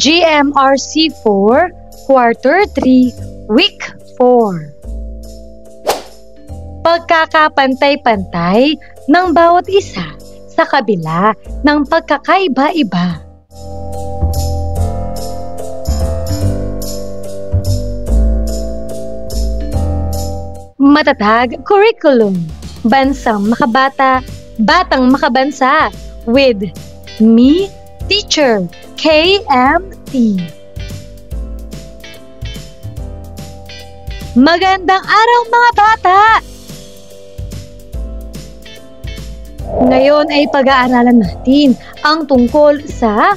GMRC 4, Quarter 3, Week 4. Pagkakapantay-pantay ng bawat isa sa kabila ng pagkakaiba-iba. Matatag curriculum, bansang makabata, batang makabansa, with me, Teacher KMT. Magandang araw mga bata! Ngayon ay pag-aaralan natin ang tungkol sa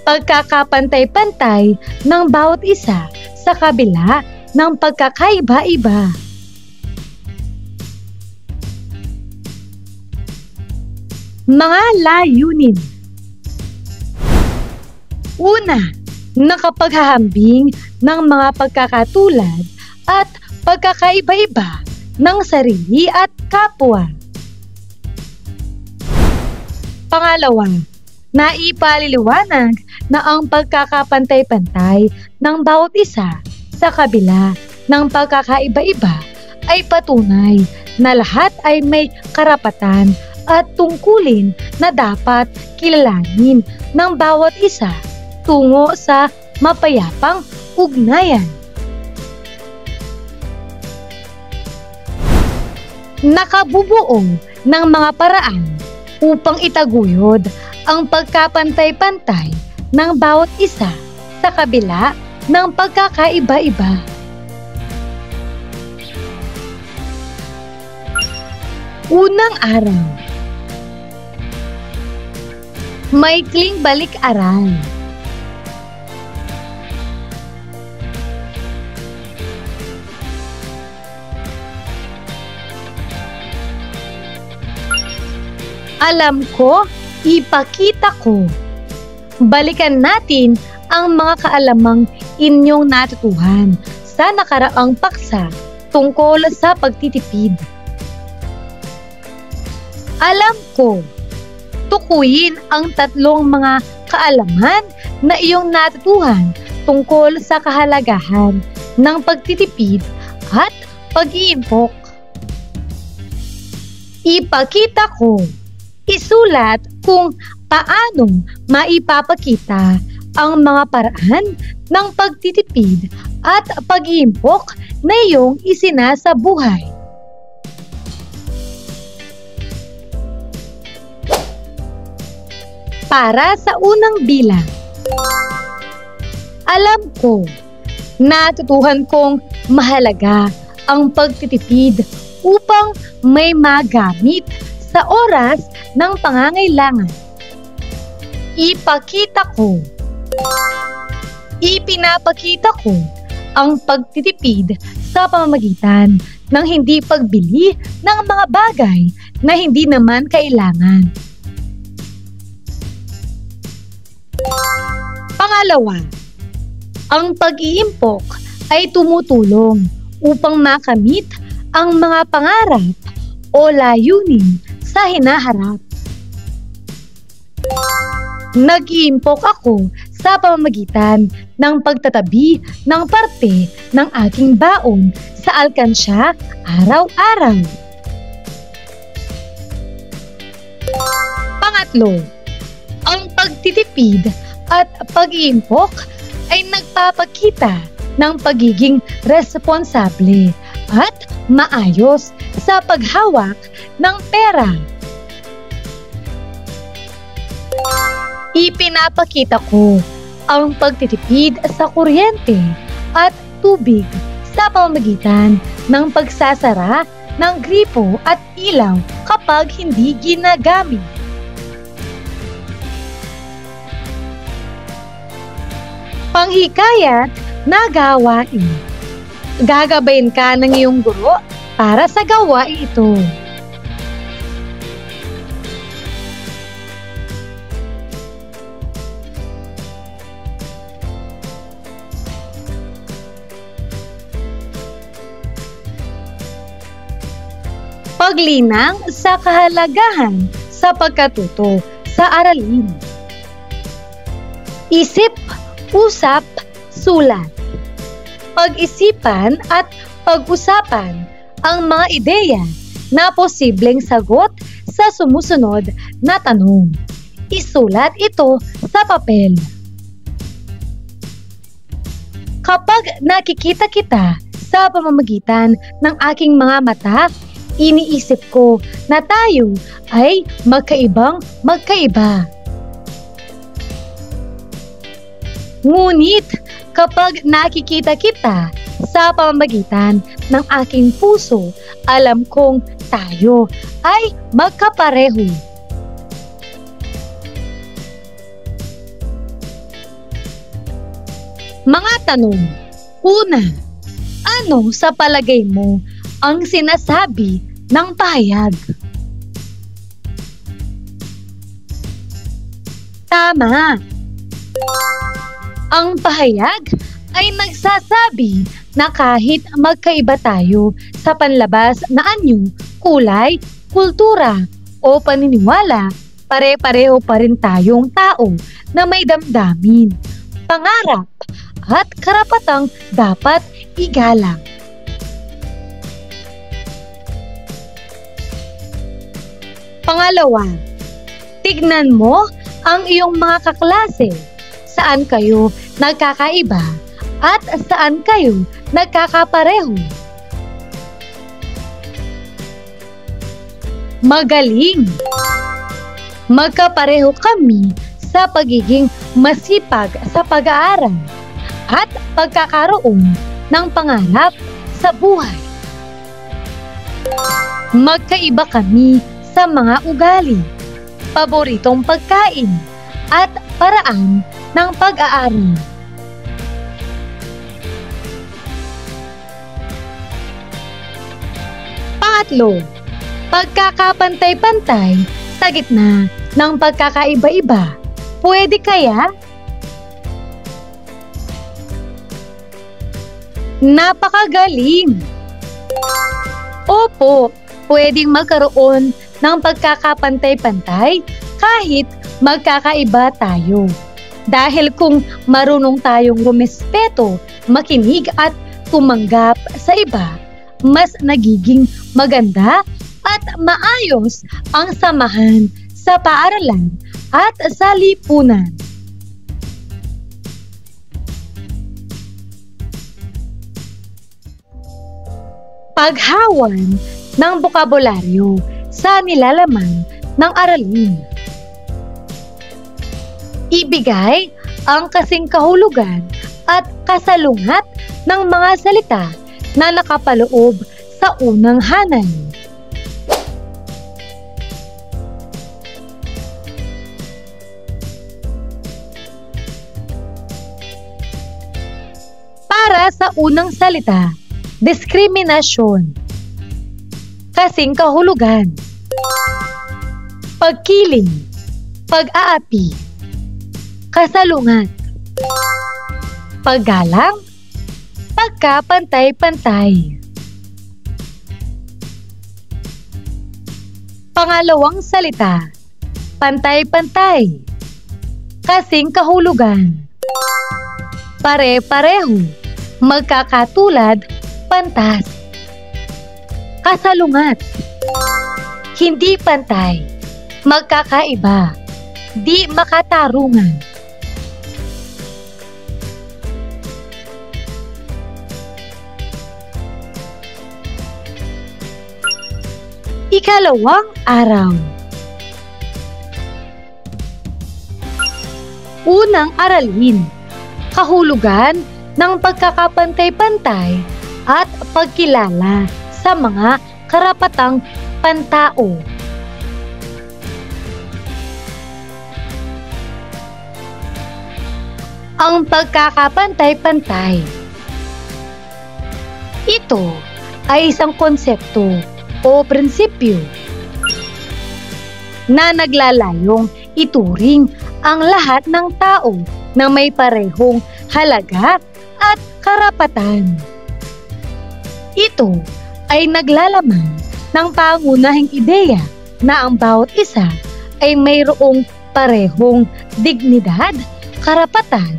pagkakapantay-pantay ng bawat isa sa kabila ng pagkakaiba-iba. Mga layunin. Una, nakapaghahambing ng mga pagkakatulad at pagkakaiba-iba ng sarili at kapwa. Pangalawa, naipaliliwanag na ang pagkakapantay-pantay ng bawat isa sa kabila ng pagkakaiba-iba ay patunay na lahat ay may karapatan at tungkulin na dapat kilalanin ng bawat isa tungo sa mapayapang ugnayan. Nakabubuo ng mga paraan upang itaguyod ang pagkapantay-pantay ng bawat isa sa kabila ng pagkakaiba-iba. Unang araw. Maikling balik-aral. Alam ko, ipakita ko. Balikan natin ang mga kaalamang inyong natutuhan sa nakaraang paksa tungkol sa pagtitipid. Alam ko, tukuyin ang tatlong mga kaalaman na iyong natutuhan tungkol sa kahalagahan ng pagtitipid at pag-iimpok. Ipakita ko. Isulat kung paano maipapakita ang mga paraan ng pagtitipid at pag-iimpok na iyong isinasabuhay. Para sa unang bilang. Alam ko, natutuhan kong mahalaga ang pagtitipid upang may magamit sa oras ng pangangailangan. Ipakita ko. Ipinapakita ko ang pagtitipid sa pamamagitan ng hindi pagbili ng mga bagay na hindi naman kailangan. Pangalawa, ang pag-iimpok ay tumutulong upang makamit ang mga pangarap o layunin sa hinaharap. Nag-iimpok ako sa pamamagitan ng pagtatabi ng parte ng aking baon sa alkansya araw-araw. Pangatlo, ang pagtitipid at pag-iimpok ay nagpapakita ng pagiging responsable at maayos sa paghawak ng pera. Ipinapakita ko ang pagtitipid sa kuryente at tubig sa pamamagitan ng pagsasara ng gripo at ilaw kapag hindi ginagamit. Panghikayat na gawain. Gagabayin ka ng iyong guro para sa gawain ito. Paglinang sa kahalagahan sa pagkatuto sa aralin. Isip usap, sulat. Pag-isipan at pag-usapan ang mga ideya na posibleng sagot sa sumusunod na tanong. Isulat ito sa papel. Kapag nakikita kita sa pamamagitan ng aking mga mata, iniisip ko na tayo ay magkaibang magkaiba. Ngunit kapag nakikita kita sa pamamagitan ng aking puso, alam kong tayo ay magkapareho. Mga tanong. Una, ano sa palagay mo ang sinasabi ng pahayag? Tama. Ang pahayag ay nagsasabi na kahit magkaiba tayo sa panlabas na anyo, kulay, kultura o paniniwala, pare-pareho pa rin tayong tao na may damdamin, pangarap at karapatang dapat igalang. Pangalawa, tignan mo ang iyong mga kaklase. Saan kayo nagkakaiba at saan kayo nagkakapareho? Magaling! Magkapareho kami sa pagiging masipag sa pag-aaral at pagkakaroon ng pangarap sa buhay. Magkaiba kami sa mga ugali, paboritong pagkain at paraan ng pag-aaral. Pangatlo, pagkakapantay-pantay sa gitna ng pagkakaiba-iba. Pwede kaya? Napakagaling! Opo, pwedeng magkaroon ng pagkakapantay-pantay kahit magkakaiba tayo. Dahil kung marunong tayong rumespeto, makinig at tumanggap sa iba, mas nagiging maganda at maayos ang samahan sa paaralan at sa lipunan. Paghawan ng bokabularyo sa nilalaman ng aralin. Ibigay ang kasing kahulugan at kasalungat ng mga salita na nakapaloob sa unang hanay. Para sa unang salita, diskriminasyon. Kasing kahulugan. Pagkiling. Pag-aapi. Kasalungat. Paggalang. Pagkapantay-pantay. Pangalawang salita. Pantay-pantay. Kasing kahulugan. Pare-pareho. Magkakatulad, pantas. Kasalungat. Hindi pantay. Magkakaiba. Di makatarungan. Ikalawang araw. Unang aralin. Kahulugan ng pagkakapantay-pantay at pagkilala sa mga karapatang pantao. Ang pagkakapantay-pantay. Ito ay isang konsepto o prinsipyo na naglalayong ituring ang lahat ng tao na may parehong halaga at karapatan. Ito ay naglalaman ng pangunahing ideya na ang bawat isa ay mayroong parehong dignidad, karapatan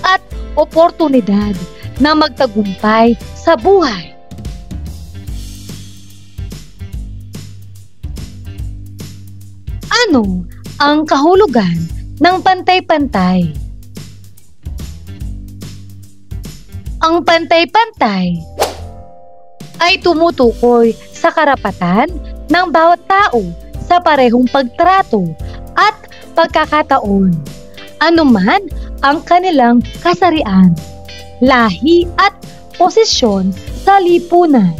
at oportunidad na magtagumpay sa buhay. Ano ang kahulugan ng pantay-pantay? Ang pantay-pantay ay tumutukoy sa karapatan ng bawat tao sa parehong pagtrato at pagkakataon, anuman ang kanilang kasarian, lahi at posisyon sa lipunan.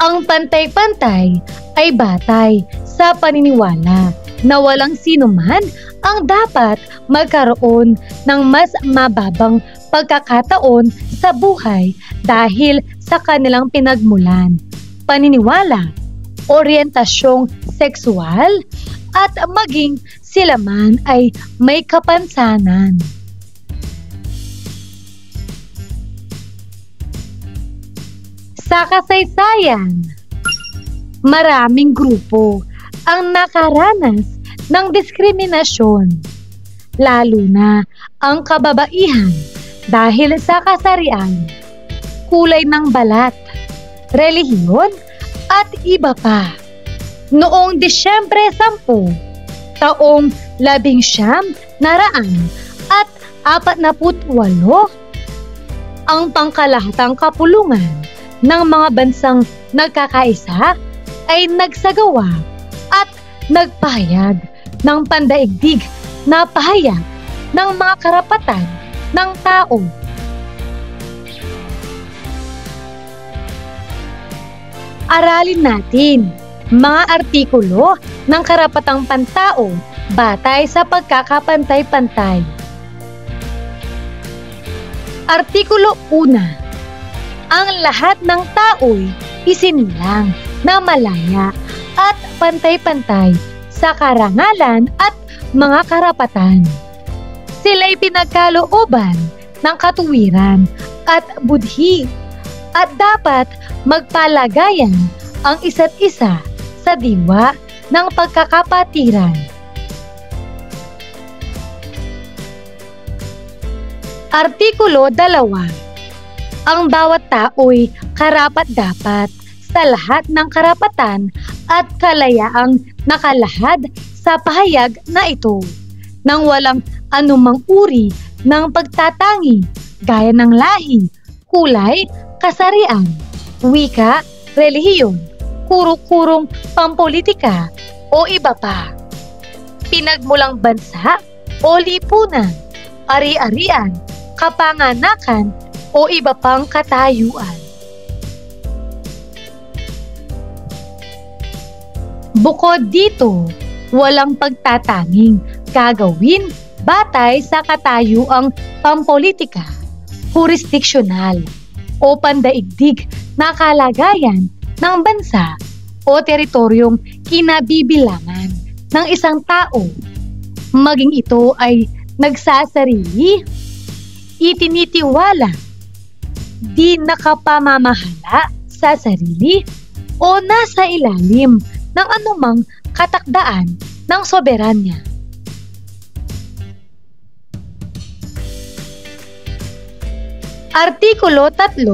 Ang pantay-pantay ay batay sa paniniwala na walang sinuman ang dapat magkaroon ng mas mababang pagkakataon sa buhay dahil sa kanilang pinagmulan, paniniwala, oryentasyong sexual, at maging sila man ay may kapansanan. Sa kasaysayan, maraming grupo ang nakaranas ng diskriminasyon, lalo na ang kababaihan dahil sa kasarian, kulay ng balat, relihiyon at iba pa. Noong Disyembre 10, taong 1948 ang pangkalahatang kapulungan ng mga bansang nagkakaisa ay nagsagawa at nagpahayag ng pandaigdig na pahayag ng mga karapatan ng tao. Aralin natin mga artikulo ng karapatang pantao batay sa pagkakapantay-pantay. Artikulo 1. Ang lahat ng tao'y isinilang na malaya at pantay-pantay sa karangalan at mga karapatan. Sila'y pinagkalooban ng katuwiran at budhi at dapat magpalagayan ang isa't isa sa diwa ng pagkakapatiran. Artikulo 2. Ang bawat tao'y karapat-dapat sa lahat ng karapatan at kalayaang nakalahad sa pahayag na ito, nang walang anumang uri ng pagtatangi gaya ng lahi, kulay, kasarian, wika, relihiyon, kurong-kurong pampolitika o iba pa, pinagmulang bansa o lipunan, ari-arian, kapanganakan o iba pang katayuan. Bukod dito, walang pagtatanging gagawin batay sa katayuang pampolitika, jurisdiksyonal o pandaigdig na kalagayan ng bansa o teritoryong kinabibilangan ng isang tao, maging ito ay nagsasarili, itinitiwala, di nakapamamahala sa sarili o nasa ilalim ng anumang katakdaan ng soberanya. Artikulo 3.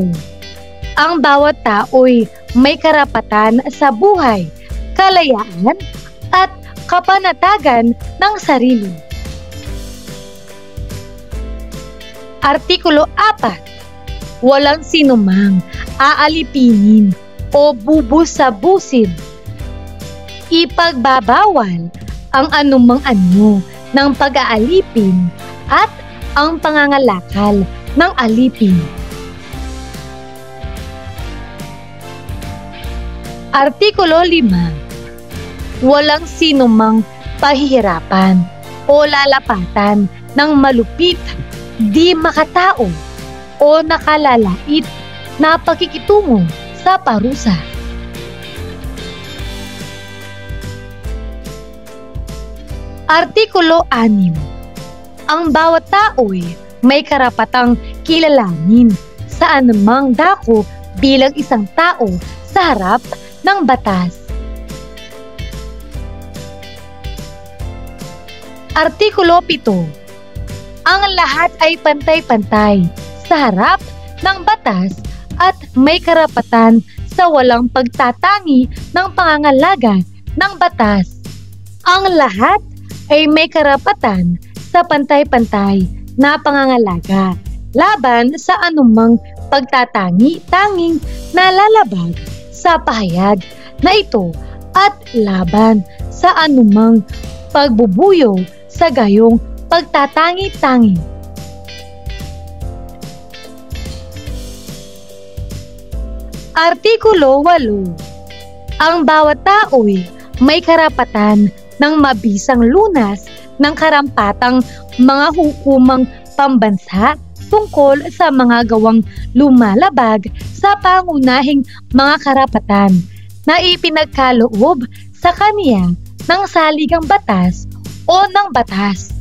Ang bawat tao'y may karapatan sa buhay, kalayaan at kapanatagan ng sarili. Artikulo 4. Walang sinumang aalipinin o bubusabusin. Ipagbabawal ang anumang anyo ng pag-aalipin at ang pangangalakal ng alipin. Artikulo 5. Walang sinumang pahihirapan o lalapatan ng malupit, di makatao o nakalalait na pakikitungo sa parusa. Artikulo 6. Ang bawat tao'y may karapatang kilalanin sa anumang dako bilang isang tao sa harap ng batas. Artikulo 7. Ang lahat ay pantay-pantay sa harap ng batas at may karapatan sa walang pagtatangi ng pangangalaga ng batas. Ang lahat ay may karapatan sa pantay-pantay na pangangalaga laban sa anumang pagtatangi-tanging nalalabag sa pahayag na ito at laban sa anumang pagbubuyo sa gayong pagtatangi-tangi. Artikulo 8. Ang bawat tao'y may karapatan ng mabisang lunas ng karampatang mga hukumang pambansa tungkol sa mga gawang lumalabag sa pangunahing mga karapatan na ipinagkaloob sa kaniya ng saligang batas o ng batas.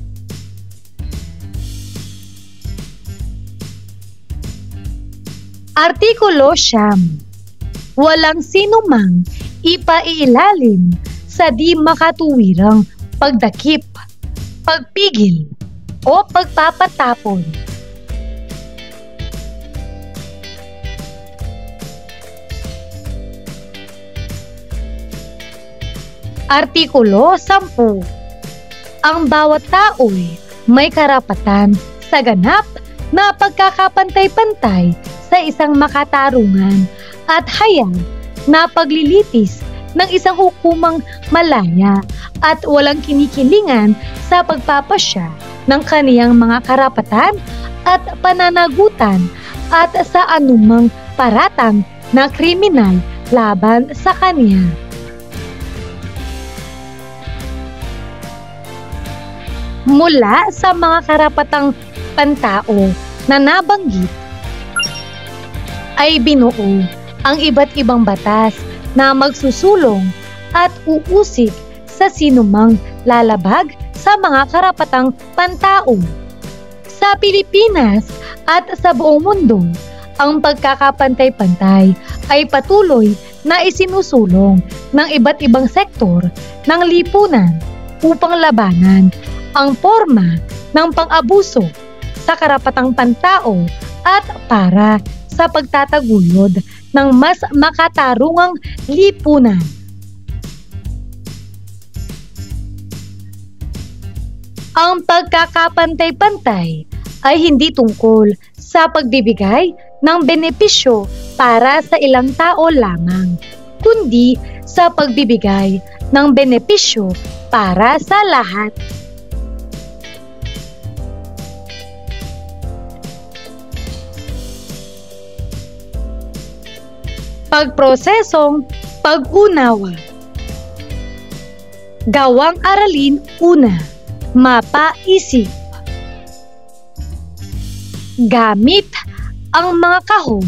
Artikulo 9. Walang sinumang ipailalim sa di makatuwirang pagdakip, pagpigil, o pagpapatapon. Artikulo 10. Ang bawat tao'y may karapatan sa ganap na pagkakapantay-pantay sa isang makatarungan at hayag na paglilitis ng isang hukumang malaya at walang kinikilingan sa pagpapasya ng kaniyang mga karapatan at pananagutan at sa anumang paratang na kriminal laban sa kaniya. Mula sa mga karapatang pantao na nabanggit ay binuo ang iba't ibang batas na magsusulong at uusig sa sinumang lalabag sa mga karapatang pantao. Sa Pilipinas at sa buong mundo, ang pagkakapantay-pantay ay patuloy na isinusulong ng iba't ibang sektor ng lipunan upang labanan ang forma ng pang-abuso sa karapatang pantao at para sa pagtataguyod ng mas makatarungang lipunan. Ang pagkakapantay-pantay ay hindi tungkol sa pagbibigay ng benepisyo para sa ilang tao lamang, kundi sa pagbibigay ng benepisyo para sa lahat. Pagprosesong pag-unawa. Gawang aralin una. Mapa-isip. Gamit ang mga kahon.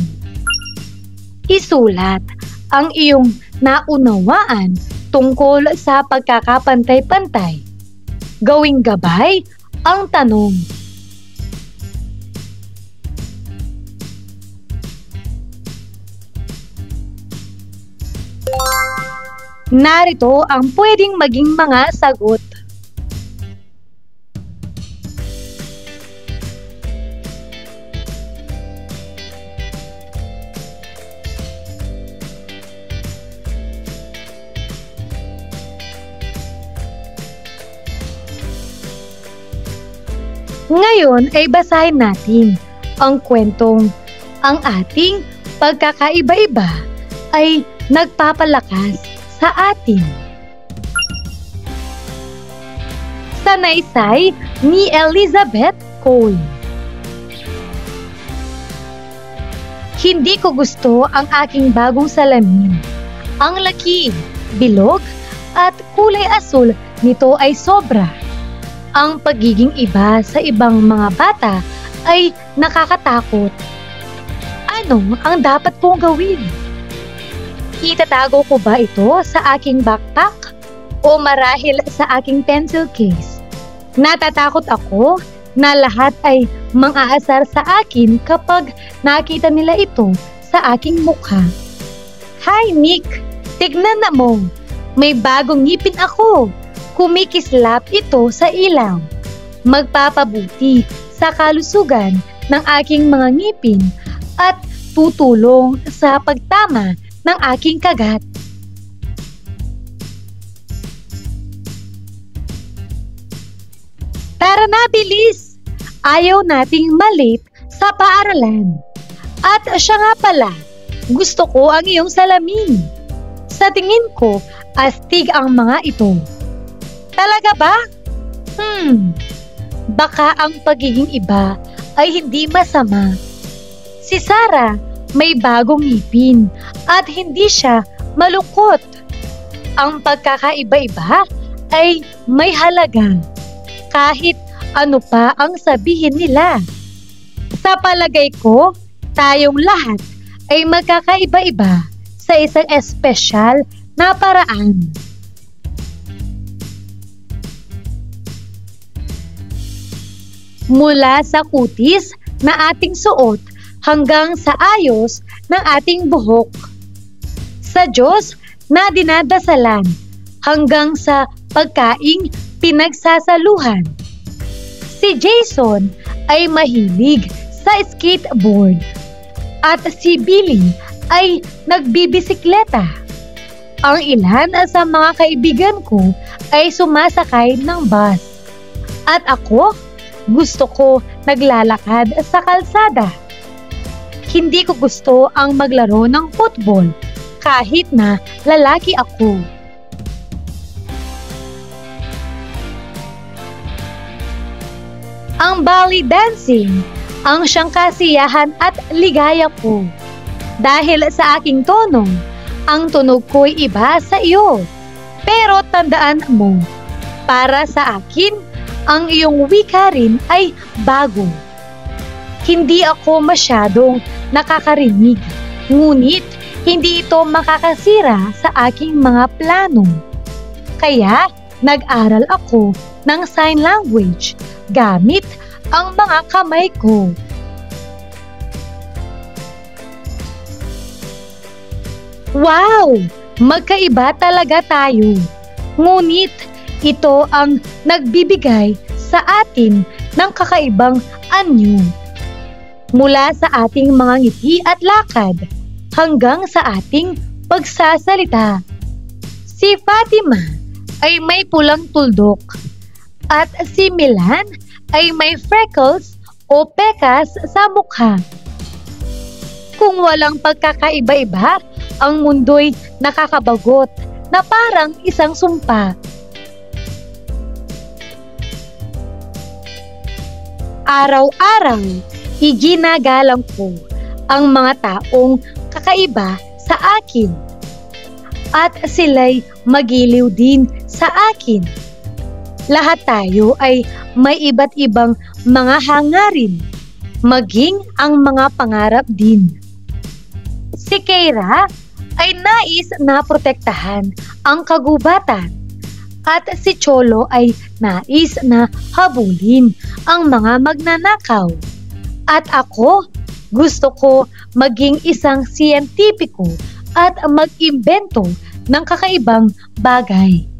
Isulat ang iyong naunawaan tungkol sa pagkakapantay-pantay. Gawing gabay ang tanong. Narito ang pwedeng maging mga sagot. Ngayon ay basahin natin ang kwentong ang ating pagkakaiba-iba ay nagpapalakas sa atin. Sanaysay ni Elizabeth Cole. Hindi ko gusto ang aking bagong salamin. Ang laki, bilog, at kulay asul nito ay sobra. Ang pagiging iba sa ibang mga bata ay nakakatakot. Ano ang dapat kong gawin? Itatago ko ba ito sa aking backpack o marahil sa aking pencil case? Natatakot ako na lahat ay mang-aasar sa akin kapag nakita nila ito sa aking mukha. Hi Nick, tignan na mo, may bagong ngipin ako. Kumikislap ito sa ilaw. Magpapabuti sa kalusugan ng aking mga ngipin at tutulong sa pagtama ng aking kagat. Tara na, bilis! Ayaw nating malate sa paaralan. At siya nga pala, gusto ko ang iyong salamin. Sa tingin ko, astig ang mga ito. Talaga ba? Baka ang pagiging iba ay hindi masama. Si Sarah may bagong ngipin at hindi siya malungkot. Ang pagkakaiba-iba ay may halaga. Kahit ano pa ang sabihin nila. Sa palagay ko, tayong lahat ay magkakaiba-iba sa isang espesyal na paraan. Mula sa kutis na ating suot hanggang sa ayos ng ating buhok. Sa Diyos na dinadasalan hanggang sa pagkaing pinagsasaluhan. Si Jason ay mahilig sa skateboard at si Billy ay nagbibisikleta. Ang ilan sa mga kaibigan ko ay sumasakay ng bus. At ako, gusto ko naglalakad sa kalsada. Hindi ko gusto ang maglaro ng football kahit na lalaki ako. Ang belly dancing ang siyang kasiyahan at ligaya ko. Dahil sa aking tono, ang tunog ko'y iba sa iyo. Pero tandaan mo, para sa akin, ang iyong wika rin ay bago. Hindi ako masyadong nakakarinig, ngunit hindi ito makakasira sa aking mga plano. Kaya nag-aral ako ng sign language gamit ang mga kamay ko. Wow! Magkaiba talaga tayo. Ngunit ito ang nagbibigay sa atin ng kakaibang anyo. Mula sa ating mga ngiti at lakad hanggang sa ating pagsasalita. Si Fatima ay may pulang tuldok at si Milan ay may freckles o pekas sa mukha. Kung walang pagkakaiba-iba, ang mundo'y nakakabagot na parang isang sumpa. Araw-araw, iginagalang ko ang mga taong kakaiba sa akin. At sila'y magiliw din sa akin. Lahat tayo ay may iba't ibang mga hangarin, maging ang mga pangarap din. Si Keira ay nais na protektahan ang kagubatan at si Cholo ay nais na habulin ang mga magnanakaw. At ako, gusto ko maging isang siyentipiko at mag-imbento ng kakaibang bagay.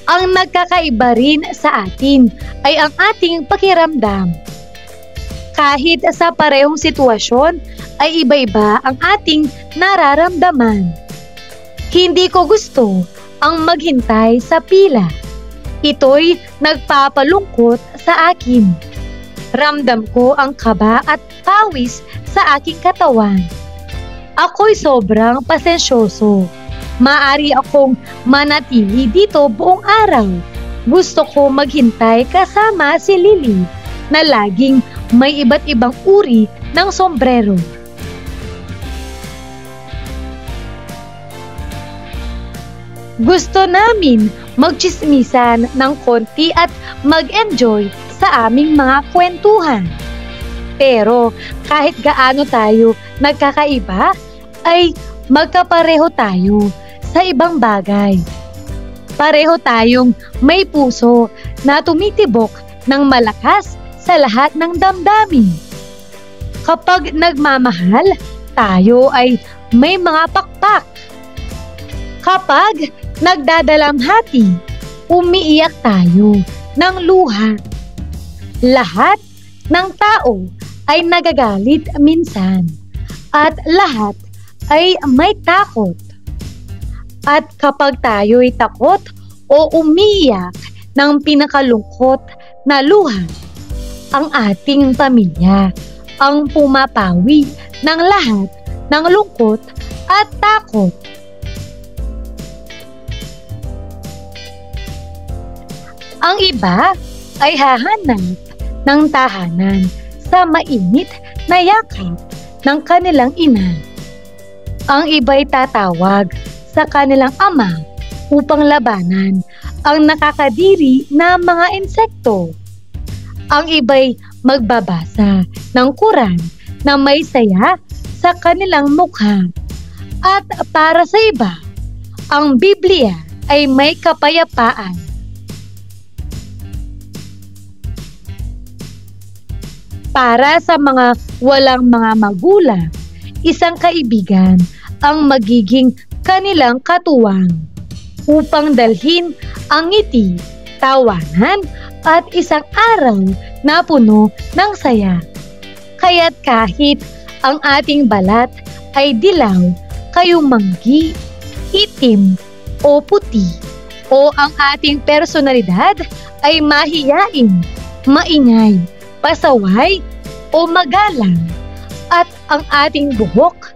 Ang nagkakaiba rin sa atin ay ang ating pakiramdam. Kahit sa parehong sitwasyon ay iba-iba ang ating nararamdaman. Hindi ko gusto ang maghintay sa pila. Ito'y nagpapalungkot sa akin. Ramdam ko ang kaba at pawis sa aking katawan. Ako'y sobrang pasensyoso. Maaari akong manatili dito buong araw. Gusto ko maghintay kasama si Lily na laging may iba't ibang uri ng sombrero. Gusto namin magtsismisan ng konti at mag-enjoy sa aming mga kwentuhan. Pero kahit gaano tayo nagkakaiba, ay magkapareho tayo sa ibang bagay. Pareho tayong may puso na tumitibok ng malakas sa lahat ng damdamin. Kapag nagmamahal, tayo ay may mga pakpak. Kapag nagdadalamhati, umiiyak tayo ng luha. Lahat ng tao ay nagagalit minsan at lahat ay may takot. At kapag tayo'y takot o umiiyak ng pinakalungkot na luha, ang ating pamilya ang pumapawi ng lahat ng lungkot at takot. Ang iba ay hahanap ng tahanan sa mainit na yakap ng kanilang ina. Ang iba'y tatawag sa kanilang ama upang labanan ang nakakadiri na mga insekto. Ang iba'y magbabasa ng Quran na may saya sa kanilang mukha. At para sa iba, ang Biblia ay may kapayapaan. Para sa mga walang mga magulang, isang kaibigan ang magiging kanilang katuwang upang dalhin ang ngiti, tawanan at isang araw na puno ng saya. Kaya't kahit ang ating balat ay dilaw, kayumanggi, itim o puti, o ang ating personalidad ay mahiyain, maingay, pasaway o magalang, at ang ating buhok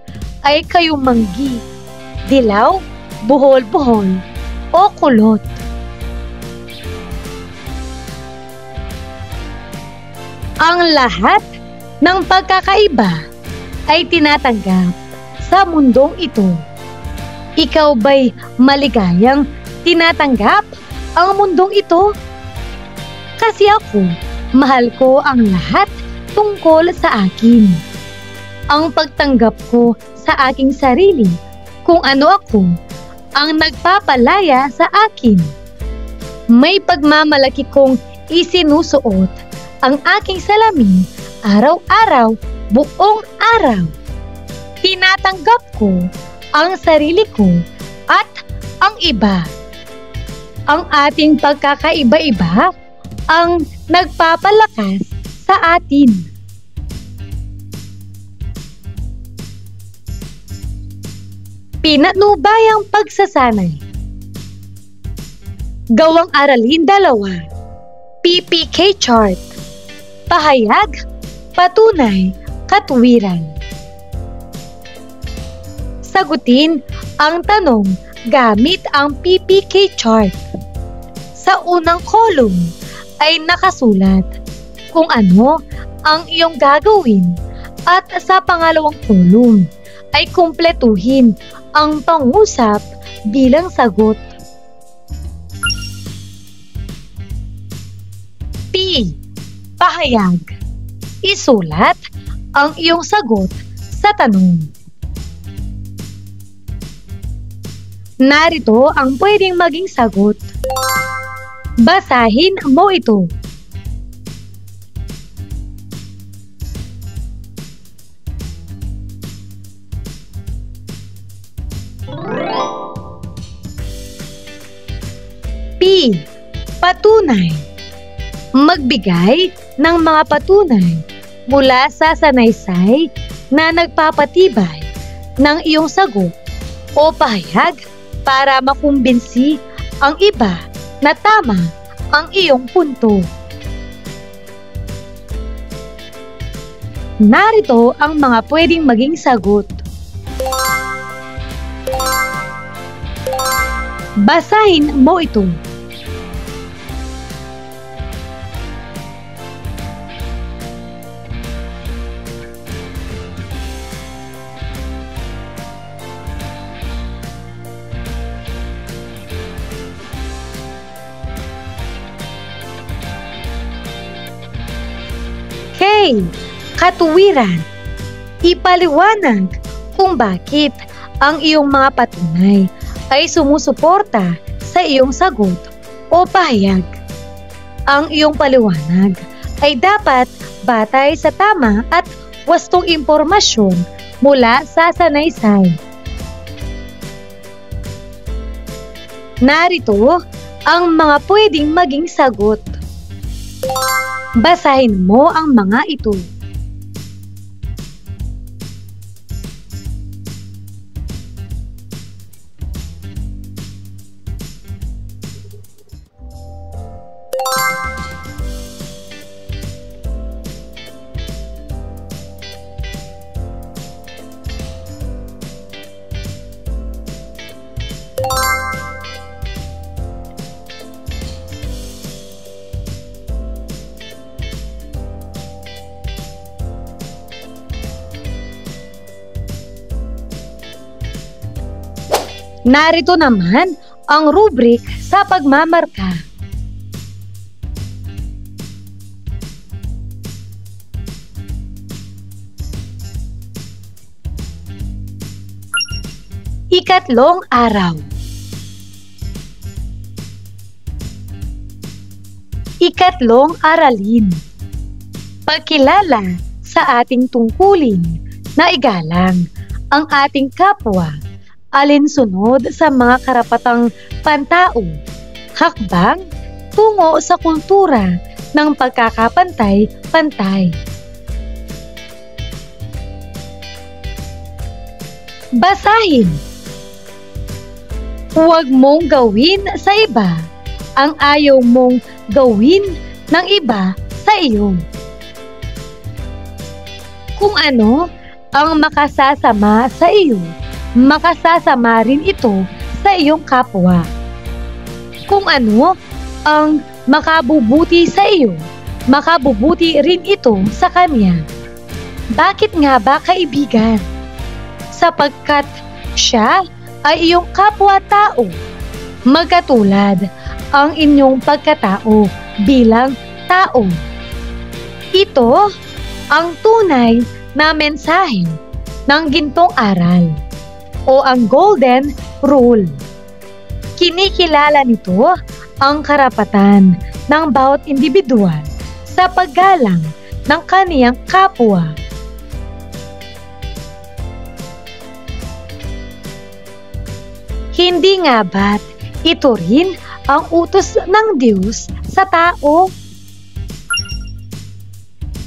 ay kayumanggi, dilaw, buhol-buhol o kulot. Ang lahat ng pagkakaiba ay tinatanggap sa mundong ito. Ikaw ba'y maligayang tinatanggap ang mundong ito? Kasi ako, mahal ko ang lahat tungkol sa akin. Ang pagtanggap ko sa aking sarili, kung ano ako, ang nagpapalaya sa akin. May pagmamalaki kong isinusuot ang aking salamin araw-araw, buong araw. Tinatanggap ko ang sarili ko at ang iba. Ang ating pagkakaiba-iba ang nagpapalakas sa atin. Pinatnubayang pagsasanay. Gawang aralin 2. PPK chart. Pahayag, patunay, katuwiran. Sagutin ang tanong gamit ang PPK chart. Sa unang column ay nakasulat kung ano ang iyong gagawin, at sa pangalawang column ay kumpletuhin ang pangusap bilang sagot. P. Pahayag. Isulat ang iyong sagot sa tanong. Narito ang pwedeng maging sagot. Basahin mo ito. P. Patunay. Magbigay ng mga patunay mula sa sanaysay na nagpapatibay ng iyong sagot o pahayag para makumbinsi ang iba na tama ang iyong punto. Narito ang mga pwedeng maging sagot. Basahin mo ito. K. Katuwiran. Ipaliwanag kung bakit ang iyong mga patunay ay sumusuporta sa iyong sagot o pahayag. Ang iyong paliwanag ay dapat batay sa tama at wastong impormasyon mula sa sanaysay. Narito ang mga pwedeng maging sagot. Basahin mo ang mga ito. Narito naman ang rubric sa pagmamarka. Ikatlong araw. Ikatlong aralin. Pagkilala sa ating tungkulin na igalang ang ating kapwa alinsunod sa mga karapatang pantao, hakbang tungo sa kultura ng pagkakapantay-pantay. Basahin. Huwag mong gawin sa iba ang ayaw mong gawin ng iba sa iyo. Kung ano ang makasasama sa iyo, makasasama rin ito sa iyong kapwa. Kung ano ang makabubuti sa iyo, makabubuti rin ito sa kanya. Bakit nga ba, kaibigan? Sapagkat siya ay iyong kapwa-tao, magkatulad ang inyong pagkatao bilang tao. Ito ang tunay na mensahe ng gintong aral o ang Golden Rule. Kinikilala nito ang karapatan ng bawat individual sa paggalang ng kaniyang kapwa. Hindi nga ba't ito rin ang utos ng Diyos sa tao?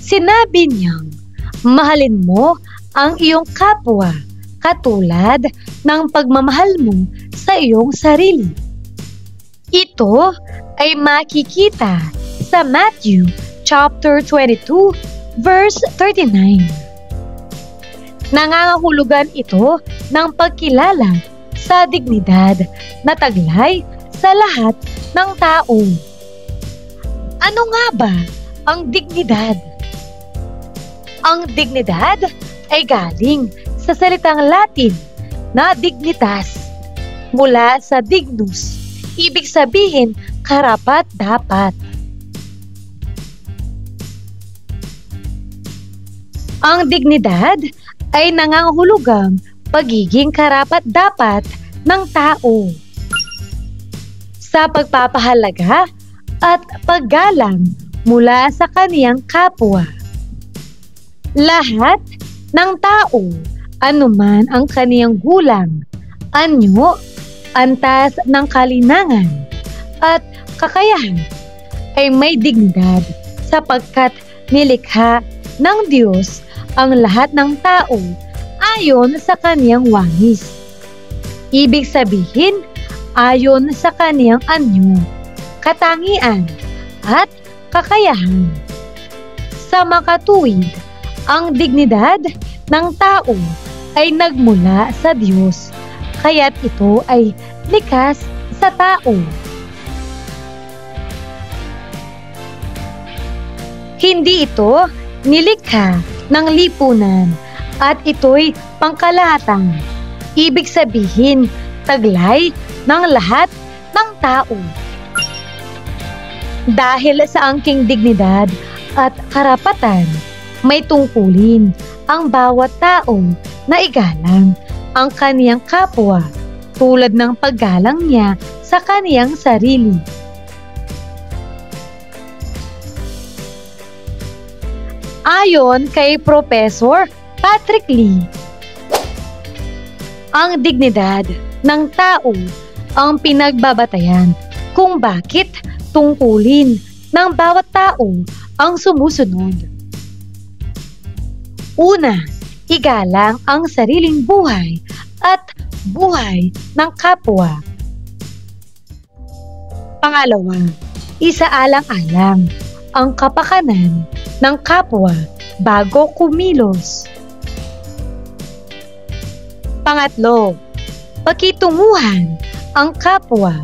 Sinabi niyang, mahalin mo ang iyong kapwa katulad ng pagmamahal mo sa iyong sarili. Ito ay makikita sa Matthew chapter 22 verse 39. Nangangahulugan ito ng pagkilala sa dignidad na taglay sa lahat ng tao. Ano nga ba ang dignidad? Ang dignidad ay galing sa salitang Latin na dignitas, mula sa dignus, ibig sabihin karapat-dapat. Ang dignidad ay nangangahulugang pagiging karapat-dapat ng tao sa pagpapahalaga at paggalang mula sa kaniyang kapwa. Lahat ng tao, anuman ang kaniyang gulang, anyo, antas ng kalinangan at kakayahan, ay may dignidad sapagkat nilikha ng Diyos ang lahat ng tao ayon sa kaniyang wangis. Ibig sabihin, ayon sa kaniyang anyo, katangian at kakayahan. Sa makatuwid, ang dignidad ng tao ay nagmula sa Diyos, kaya't ito ay likas sa tao. Hindi ito nilikha ng lipunan at ito'y pangkalahatan. Ibig sabihin, taglay ng lahat ng tao. Dahil sa angking dignidad at karapatan, may tungkulin ang bawat tao na igalang ang kaniyang kapwa tulad ng paggalang niya sa kaniyang sarili. Ayon kay Professor Patrick Lee, ang dignidad ng tao ang pinagbabatayan kung bakit tungkulin ng bawat tao ang sumusunod. Una, igalang ang sariling buhay at buhay ng kapwa. Pangalawa, isaalang-alang ang kapakanan ng kapwa bago kumilos. Pangatlo, pakitunguhan ang kapwa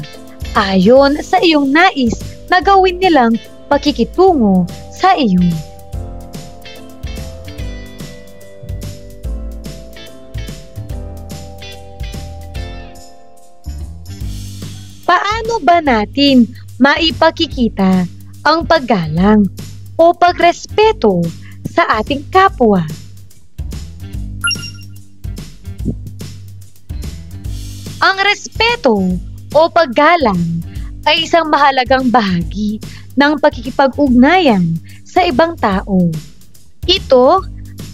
ayon sa iyong nais na gawin nilang pakikitungo sa iyo. Paano ba natin maipakikita ang paggalang o pagrespeto sa ating kapwa? Ang respeto o paggalang ay isang mahalagang bahagi ng pakikipag-ugnayan sa ibang tao. Ito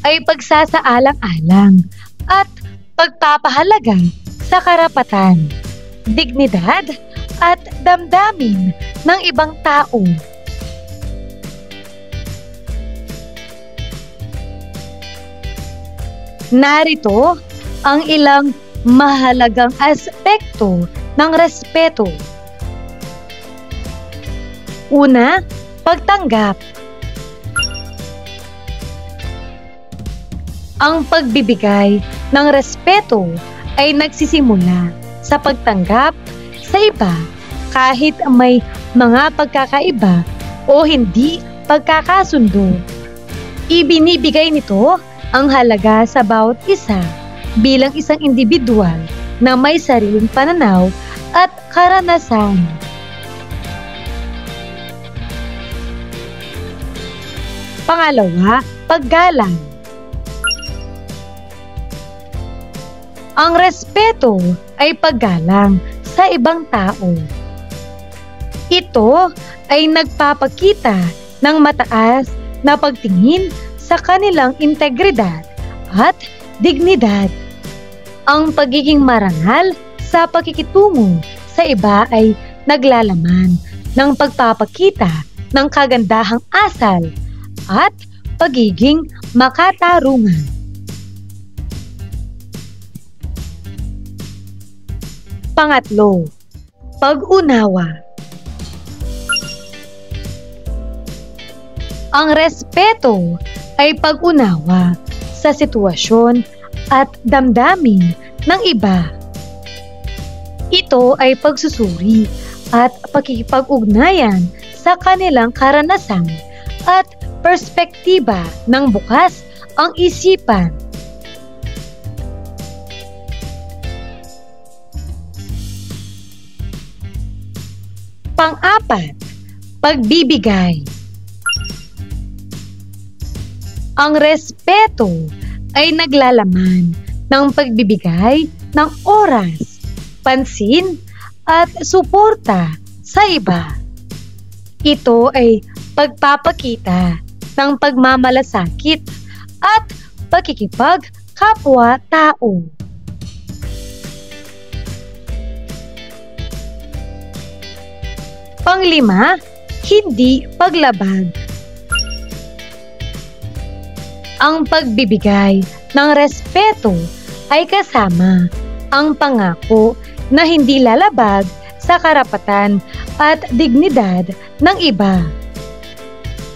ay pagsasaalang-alang at pagpapahalaga sa karapatan, dignidad at damdamin ng ibang tao. Narito ang ilang mahalagang aspekto ng respeto. Una, pagtanggap. Ang pagbibigay ng respeto ay nagsisimula sa pagtanggap sa iba kahit may mga pagkakaiba o hindi pagkakasundo. Ibinibigay nito ang halaga sa bawat isa bilang isang individual na may sariling pananaw at karanasan. Pangalawa, paggalang. Ang respeto ay paggalang sa ibang tao. Ito ay nagpapakita ng mataas na pagtingin sa kanilang integridad at dignidad. Ang pagiging marangal sa pakikitungo sa iba ay naglalaman ng pagpapakita ng kagandahang asal at pagiging makatarungan. Pangatlo, pag-unawa. Ang respeto ay pag-unawa sa sitwasyon at damdamin ng iba. Ito ay pagsusuri at pakikipag-ugnayan sa kanilang karanasan at perspektiba ng bukas ang isipan. Pang-apat, pagbibigay. Ang respeto ay naglalaman ng pagbibigay ng oras, pansin at suporta sa iba. Ito ay pagpapakita ng pagmamalasakit at pakikipag-kapwa-tao. Panglima, hindi paglabag. Ang pagbibigay ng respeto ay kasama ang pangako na hindi lalabag sa karapatan at dignidad ng iba.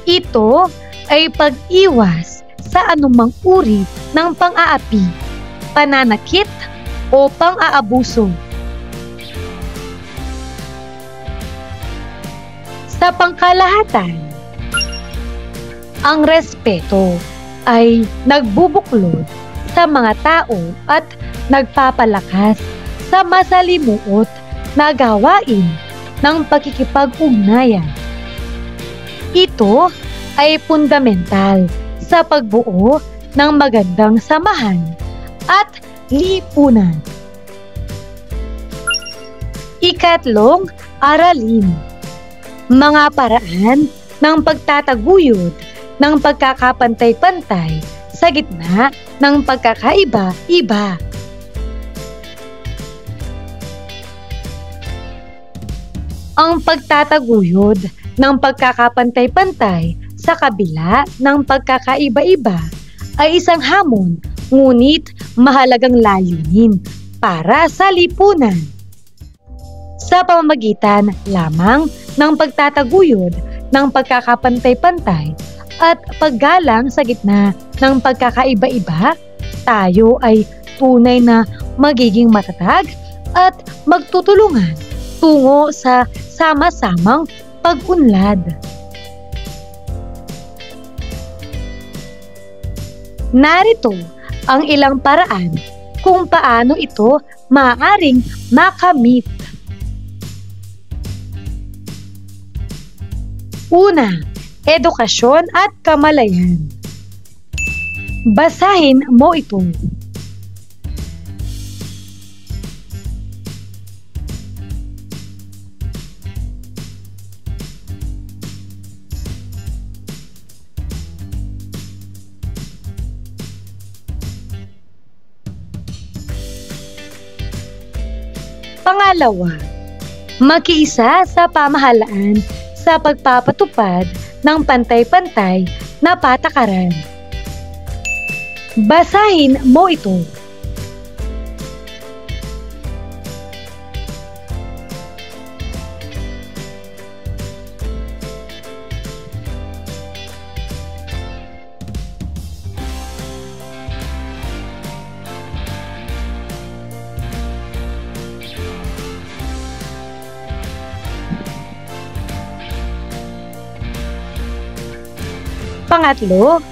Ito ay pag-iwas sa anumang uri ng pang-aapi, pananakit o pang-aabuso. Sa pangkalahatan, ang respeto ay nagbubuklod sa mga tao at nagpapalakas sa masalimuot na gawain ng pakikipag-ugnayan. Ito ay fundamental sa pagbuo ng magandang samahan at lipunan. Ikatlong, aralin. Mga paraan ng pagtataguyod ng pagkakapantay-pantay sa gitna ng pagkakaiba-iba. Ang pagtataguyod ng pagkakapantay-pantay sa kabila ng pagkakaiba-iba ay isang hamon, ngunit mahalagang layunin para sa lipunan. Sa pamamagitan lamang ng pagtataguyod ng pagkakapantay-pantay at paggalang sa gitna ng pagkakaiba-iba, tayo ay tunay na magiging matatag at magtutulungan tungo sa sama-samang pag-unlad. Narito ang ilang paraan kung paano ito maaaring makamit. Una, edukasyon at kamalayan. Basahin mo ito. Pangalawa, makiisa sa pamahalaan sa pagpapatupad ng pantay-pantay na patakaran. Basahin mo ito. Pangatlo,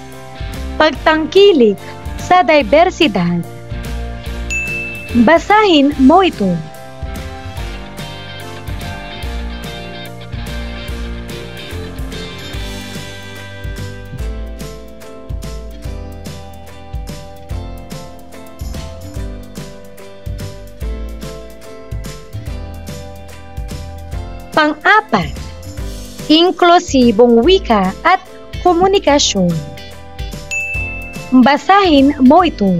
pagtangkilik sa dibersidad. Basahin mo ito. Pang-apat, inklusibong wika at komunikasyon. Basahin mo ito.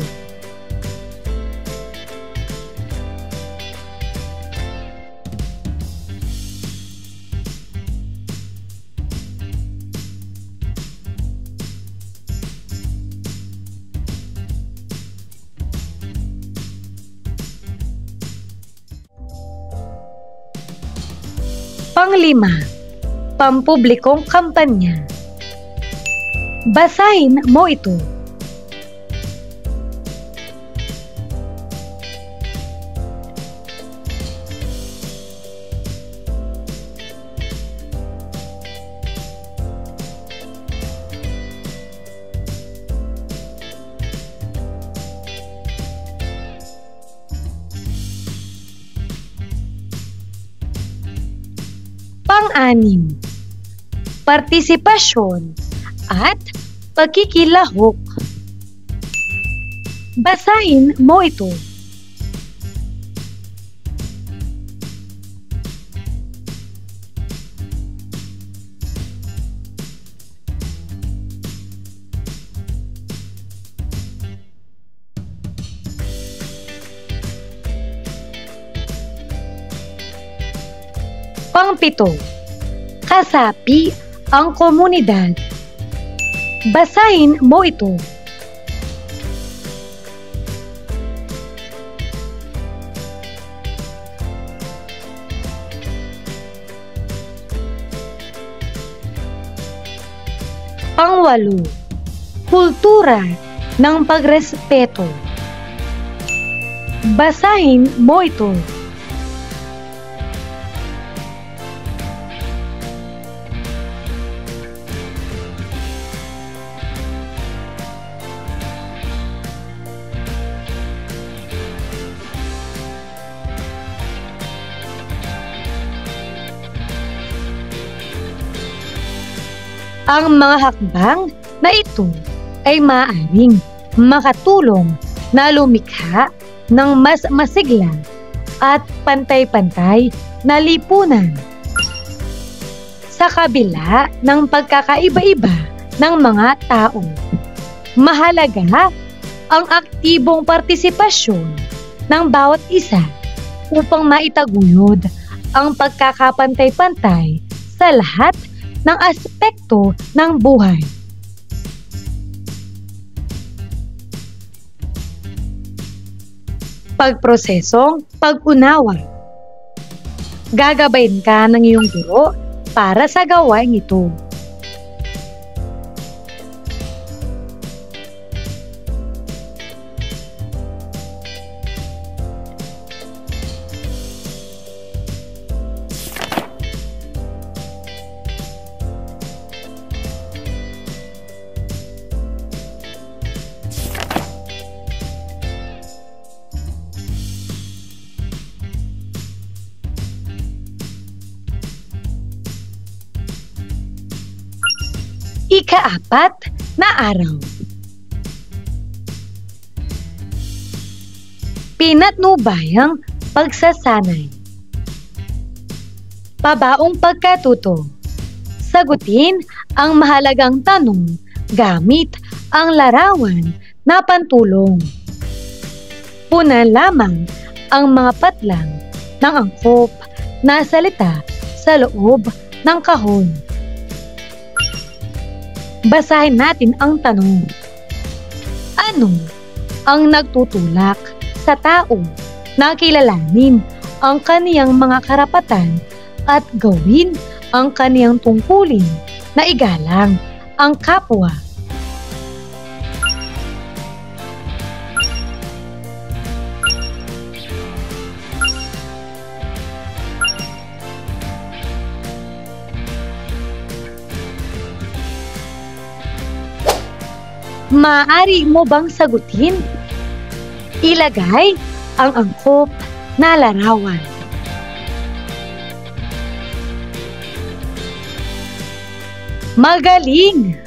Panglima, pampublikong kampanya. Basahin mo ito. Pang-anim, partisipasyon at pagkikilahok. Basahin mo ito. Pang-pito, kasapi ang komunidad. Basahin mo ito. Pang-walo, kultura ng pagrespeto. Basahin mo ito. Ang mga hakbang na ito ay maaaring makatulong na lumikha ng mas masigla at pantay-pantay na lipunan. Sa kabila ng pagkakaiba-iba ng mga tao, mahalaga ang aktibong partisipasyon ng bawat isa upang maitaguyod ang pagkakapantay-pantay sa lahat ng aspekto ng buhay. Pagprosesong pag-unawa. Gagabayin ka ng iyong guro para sa gawain ito. Ika-4 na araw. Pinatnubayang pagsasanay. Pabaong pagkatuto. Sagutin ang mahalagang tanong gamit ang larawan na pantulong. Punan lamang ang mga patlang ng angkop na salita sa loob ng kahon. Basahin natin ang tanong. Ano ang nagtutulak sa tao na kilalanin ang kaniyang mga karapatan at gawin ang kaniyang tungkulin na igalang ang kapwa? Maaari mo bang sagutin? Ilagay ang angkop na larawan. Magaling!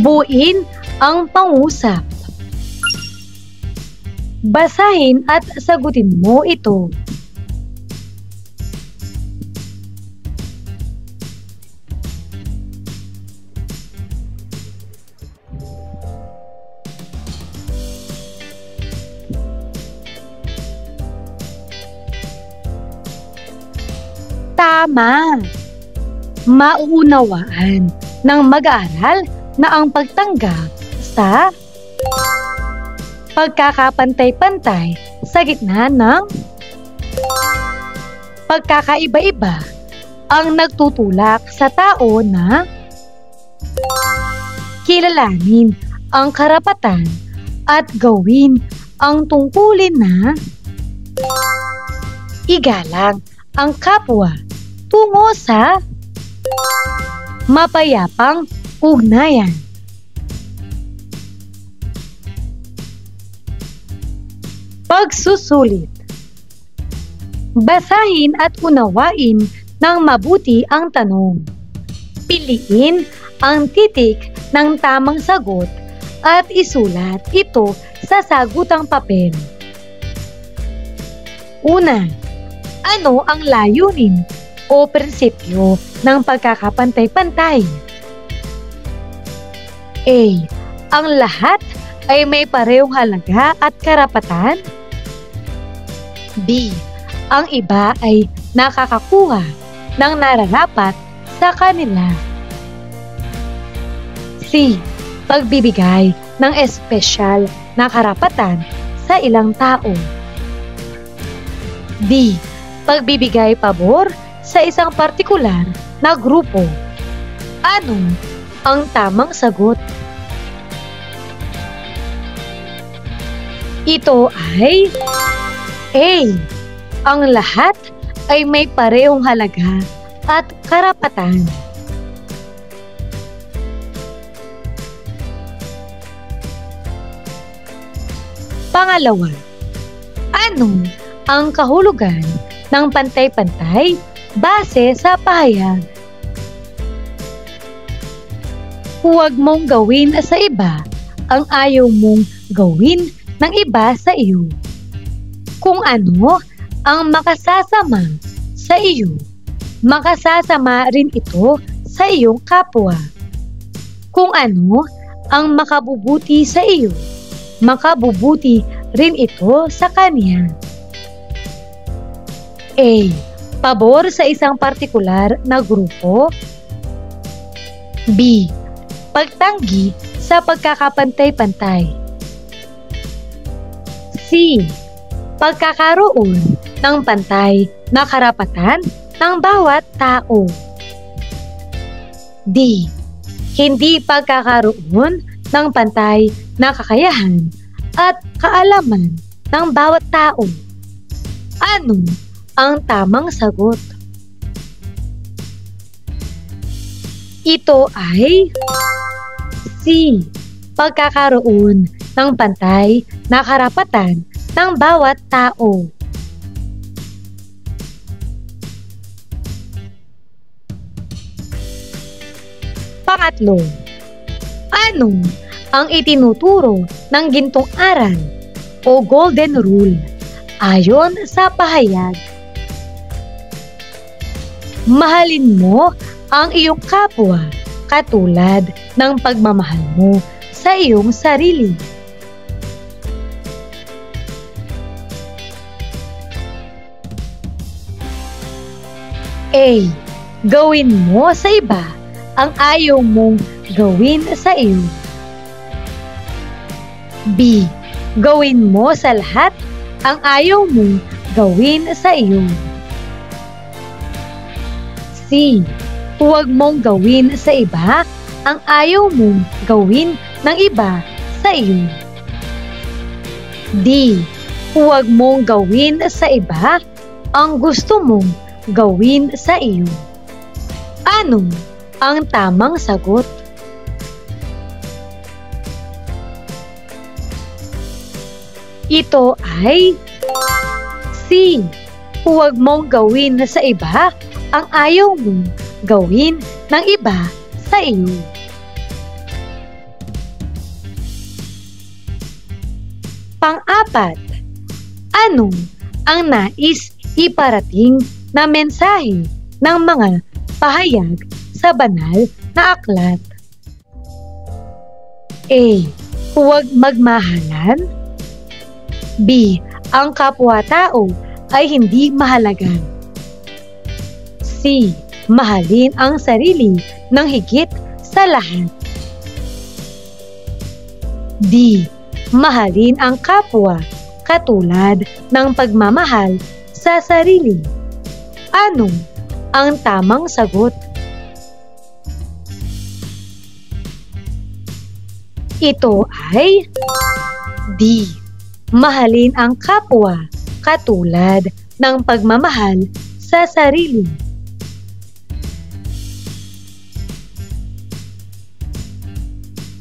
Buuin ang pangusap. Basahin at sagutin mo ito. Tama! Mauunawaan ng mag-aaral na ang pagtanggap sa pagkakapantay-pantay sa gitna ng pagkakaiba-iba ang nagtutulak sa tao na kilalanin ang karapatan at gawin ang tungkulin na igalang ang kapwa tungo sa mapayapang ugnayan. Pagsusulit. Basahin at unawain ng mabuti ang tanong. Piliin ang titik ng tamang sagot at isulat ito sa sagutang papel. Una, ano ang layunin o prinsipyo ng pagkakapantay-pantay? A. Ang lahat ay may parehong halaga at karapatan. B. Ang iba ay nakakakuha ng nararapat sa kanila. C. Pagbibigay ng espesyal na karapatan sa ilang tao. D. Pagbibigay pabor sa isang partikular na grupo. Ano ang tamang sagot? Ito ay A. Ang lahat ay may parehong halaga at karapatan. Pangalawa, ano ang kahulugan ng pantay-pantay base sa pahayag? Huwag mong gawin sa iba ang ayaw mong gawin ng iba sa iyo. Kung ano ang makasasama sa iyo, makasasama rin ito sa iyong kapwa. Kung ano ang makabubuti sa iyo, makabubuti rin ito sa kanya. A. Pabor sa isang partikular na grupo. B. Pagtanggi sa pagkakapantay-pantay. C. Pagkakaroon ng pantay na karapatan ng bawat tao. D. Hindi pagkakaroon ng pantay na kakayahan at kaalaman ng bawat tao. Ano ang tamang sagot? Ito ay C. Pagkakaroon ng pantay na karapatan ng bawat tao. Pangatlo, ano ang itinuturo ng gintong aral o golden rule ayon sa pahayag? Mahalin mo ang iyong kapwa katulad ng pagmamahal mo sa iyong sarili. A. Gawin mo sa iba ang ayaw mong gawin sa iyo. B. Gawin mo sa lahat ang ayaw mong gawin sa iyo. C. Huwag mong gawin sa iba ang ayaw mong gawin ng iba sa iyo. D. Huwag mong gawin sa iba ang gusto mong gawin sa iyo. Ano ang tamang sagot? Ito ay C. Huwag mong gawin sa iba ang ayaw mong gawin ng iba sa iyo. Pang-apat, ano ang nais iparating na mensahe ng mga pahayag sa banal na aklat? A. Huwag magmahalan. B. Ang kapwa-tao ay hindi mahalaga. C. Mahalin ang sarili ng higit sa lahat. D. Mahalin ang kapwa katulad ng pagmamahal sa sarili. Ano ang tamang sagot? Ito ay D. Mahalin ang kapwa katulad ng pagmamahal sa sarili.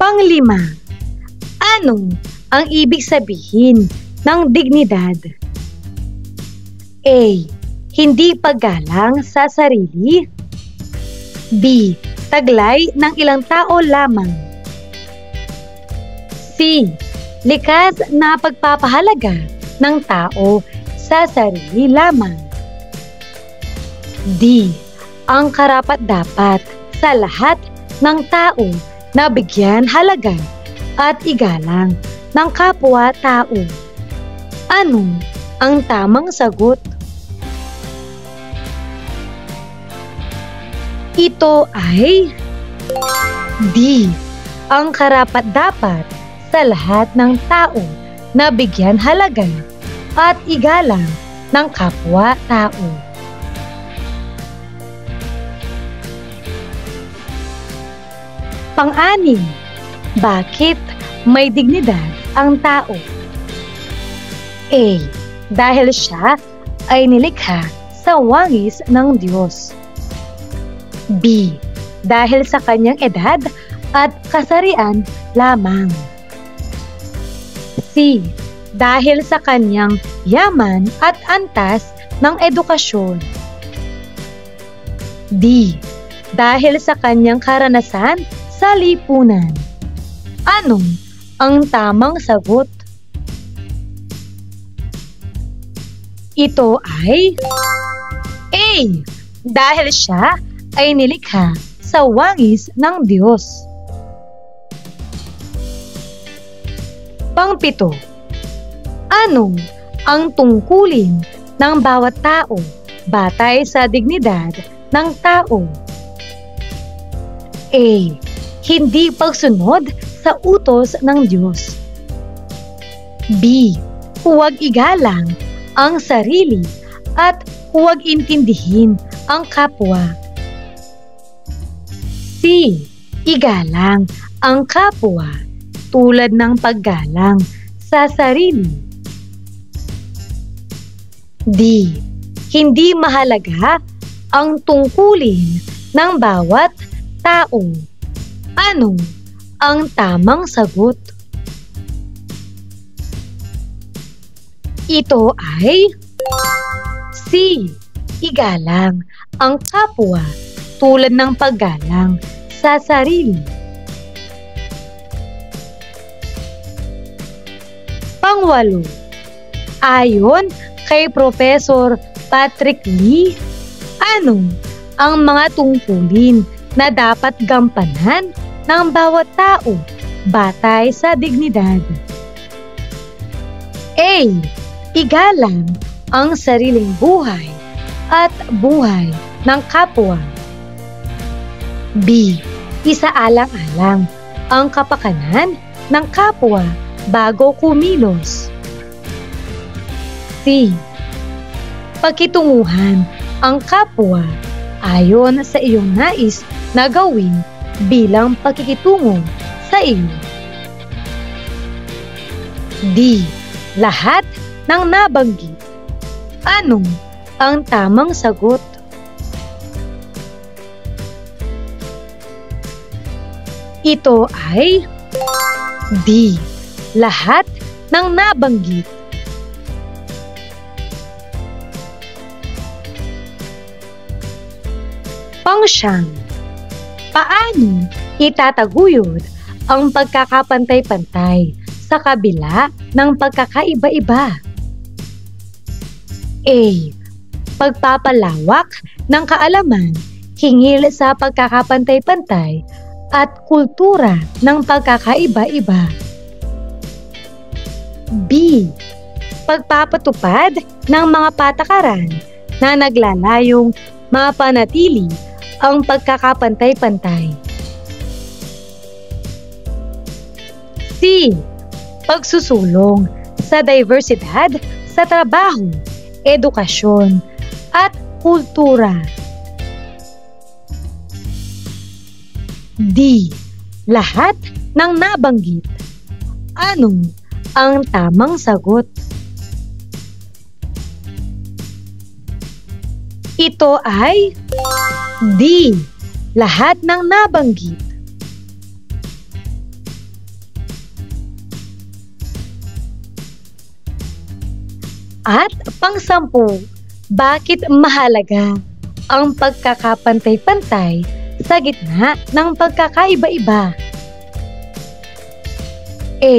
Panglima, ano ang ibig sabihin ng dignidad? A. Hindi paggalang sa sarili. B. Taglay ng ilang tao lamang. C. Likas na pagpapahalaga ng tao sa sarili lamang. D. Ang karapat-dapat sa lahat ng tao na bigyan halaga at igalang ng kapwa-tao. Ano ang tamang sagot? Ito ay D. Ang karapat-dapat sa lahat ng tao na bigyan halaga at igalang ng kapwa-tao. Pang-anim, bakit may dignidad ang tao? A. Dahil siya ay nilikha sa wangis ng Diyos. B. Dahil sa kanyang edad at kasarian lamang. C. Dahil sa kanyang yaman at antas ng edukasyon. D. Dahil sa kanyang karanasan sa lipunan. Ano ang tamang sagot? Ito ay A. Dahil siya ay nilikha sa wangis ng Diyos. Pang-7. Ano ang tungkulin ng bawat tao batay sa dignidad ng tao? A. Hindi pagsunod sa utos ng Diyos. B. Huwag igalang ang sarili at huwag intindihin ang kapwa. C. Igalang ang kapwa tulad ng paggalang sa sarili. D. Hindi mahalaga ang tungkulin ng bawat tao. Ano ang tamang sagot? Ito ay C. Igalang ang kapwa tulad ng paggalang sa sarili. Pang-8. Ayon kay Professor Patrick Lee, ano ang mga tungkulin na dapat gampanan ng bawat tao batay sa dignidad? A. Igalang ang sariling buhay at buhay ng kapwa. B. Isaalang-alang ang kapakanan ng kapwa bago kumilos. C. Pagkitunguhan ang kapwa ayon sa iyong nais na gawin bilang pagkikitungo sa iyo. D. Lahat ng nabanggit. Ano ang tamang sagot? Ito ay D. Lahat ng nabanggit. Pang-9. Paano itataguyod ang pagkakapantay-pantay sa kabila ng pagkakaiba-iba? A. Pagpapalawak ng kaalaman hinggil sa pagkakapantay-pantay at kultura ng pagkakaiba-iba. B. Pagpapatupad ng mga patakaran na naglalayong mapanatili ang pagkakapantay-pantay. C. Pagsusulong sa diversidad sa trabaho, edukasyon, at kultura. D. Lahat ng nabanggit. Ano ang tamang sagot? Ito ay D. Lahat ng nabanggit. At pang-10, bakit mahalaga ang pagkakapantay-pantay sa gitna ng pagkakaiba-iba? A.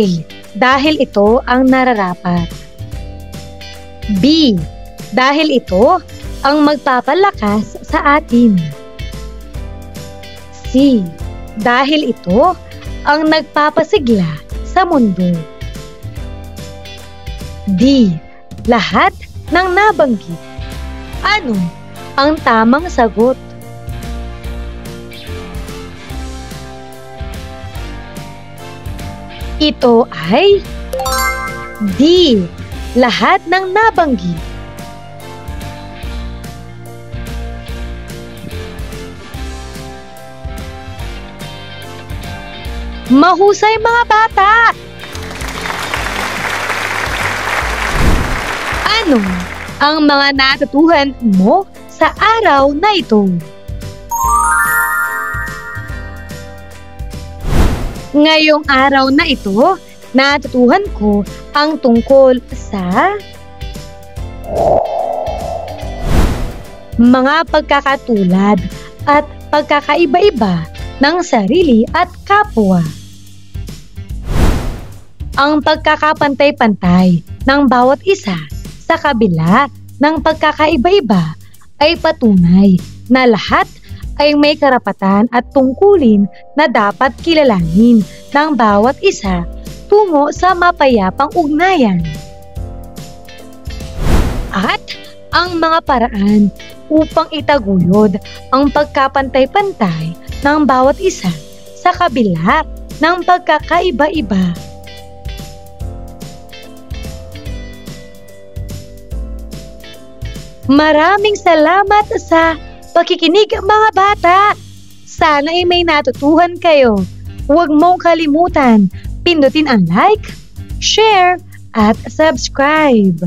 Dahil ito ang nararapat. B. Dahil ito ang magpapalakas sa atin. C. Dahil ito ang nagpapasigla sa mundo. D. Lahat ng nabanggit. Ano ang tamang sagot? Ito ay D. Lahat ng nabanggit. Mahusay mga bata! Ano ang mga natutuhan mo sa araw na ito? Ngayong araw na ito, natutuhan ko ang tungkol sa mga pagkakatulad at pagkakaiba-iba ng sarili at kapwa. Ang pagkakapantay-pantay ng bawat isa sa kabila ng pagkakaiba-iba ay patunay na lahat ay may karapatan at tungkulin na dapat kilalanin ng bawat isa tungo sa mapayapang ugnayan. At ang mga paraan upang itaguyod ang pagkapantay-pantay ng bawat isa sa kabila ng pagkakaiba-iba. Maraming salamat sa pakikinig mga bata! Sana ay may natutuhan kayo. Huwag mong kalimutan, pindutin ang like, share, at subscribe.